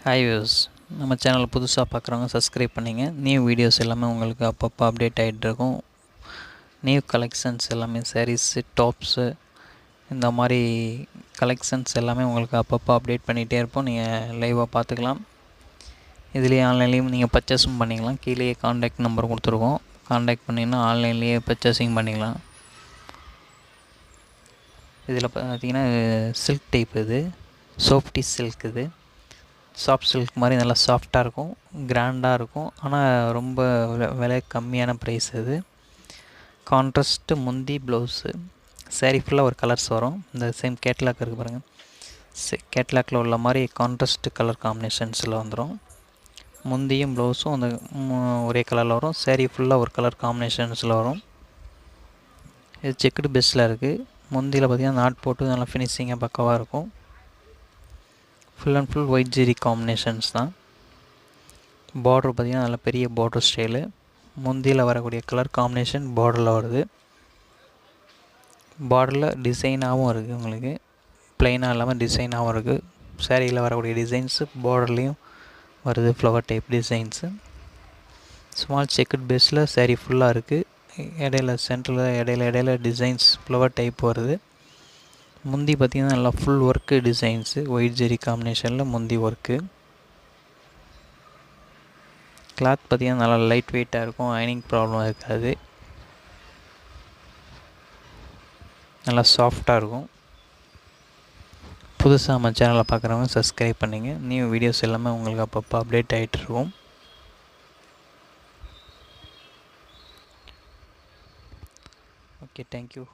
Hi views, நம்ம channel புதுசாக பார்க்குறவங்க சப்ஸ்கிரைப் பண்ணிங்க. நியூ வீடியோஸ் எல்லாமே உங்களுக்கு அப்பப்போ அப்டேட் ஆகிட்ருக்கும். நியூ கலெக்ஷன்ஸ் எல்லாமே சாரீஸு, டாப்ஸு, இந்த மாதிரி கலெக்ஷன்ஸ் எல்லாமே உங்களுக்கு அப்பப்போ அப்டேட் பண்ணிகிட்டே இருப்போம். நீங்கள் லைவாக பார்த்துக்கலாம். இதுலேயே ஆன்லைன்லேயும் நீங்கள் பர்ச்சேஸும் பண்ணிக்கலாம். கீழேயே கான்டாக்ட் நம்பர் கொடுத்துருக்கோம். கான்டாக்ட் பண்ணிங்கன்னா ஆன்லைன்லேயே பர்ச்சேஸிங் பண்ணிக்கலாம். இதில் பார்த்தீங்கன்னா சில்க் டைப், இது சாஃப்டி சில்க், இது சாஃப்ட் சில்க் மாதிரி நல்லா சாஃப்டாக இருக்கும், கிராண்டாக இருக்கும். ஆனால் ரொம்ப விலை கம்மியான ப்ரைஸ். இது கான்ட்ராஸ்ட்டு முந்தி ப்ளவுஸு. சாரீ ஃபுல்லாக ஒரு கலர்ஸ் வரும். இந்த சேம் கேட்லாக் இருக்குது பாருங்கள். கேட்லாக்கில் உள்ள மாதிரி கான்ட்ராஸ்ட் கலர் காம்பினேஷன்ஸில் வந்துடும். முந்தியும் ப்ளவுஸும் அந்த ஒரே கலரில் வரும். சாரீ ஃபுல்லாக ஒரு கலர் காம்பினேஷன்ஸில் வரும். இது செக்குடு பெஸ்ட்டில் இருக்குது. முந்தியில் பார்த்திங்கன்னா நாட் போட்டு நல்லா ஃபினிஷிங்காக பக்கவாக இருக்கும். Full and full white zari combinations தான். பார்டர் பார்த்திங்கன்னா நல்ல பெரிய பார்டர் ஸ்டைலு. முந்தியில் வரக்கூடிய கலர் காம்பினேஷன் பார்டரில் வருது. பார்டரில் டிசைனாகவும் இருக்குது, உங்களுக்கு ப்ளைனாக இல்லாமல் டிசைனாகவும் இருக்குது. சாரியில் வரக்கூடிய டிசைன்ஸு பார்டர்லேயும் வருது, ஃப்ளவர் டைப் டிசைன்ஸு. ஸ்மால் செக்குட் பேஸில் சாரீ ஃபுல்லாக இருக்குது. இடையில சென்டரில் இடையில டிசைன்ஸ் ஃப்ளவர் டைப் வருது. முந்தி பார்த்திங்கன்னா நல்லா ஃபுல் ஒர்க்கு டிசைன்ஸு, ஒயிட் ஜெரி காம்பினேஷனில் முந்தி ஒர்க்கு. கிளாத் பார்த்திங்கன்னா நல்லா லைட் வெயிட்டாக இருக்கும், அயனிங் ப்ராப்ளம் இருக்காது, நல்லா சாஃப்டாக இருக்கும். புதுசாக நம்ம சேனலை பார்க்குறவங்க சப்ஸ்கிரைப் பண்ணிங்க. நியூ வீடியோஸ் எல்லாமே உங்களுக்கு அப்பப்போ அப்டேட் ஆகிட்டுருக்கும். Okay, thank you.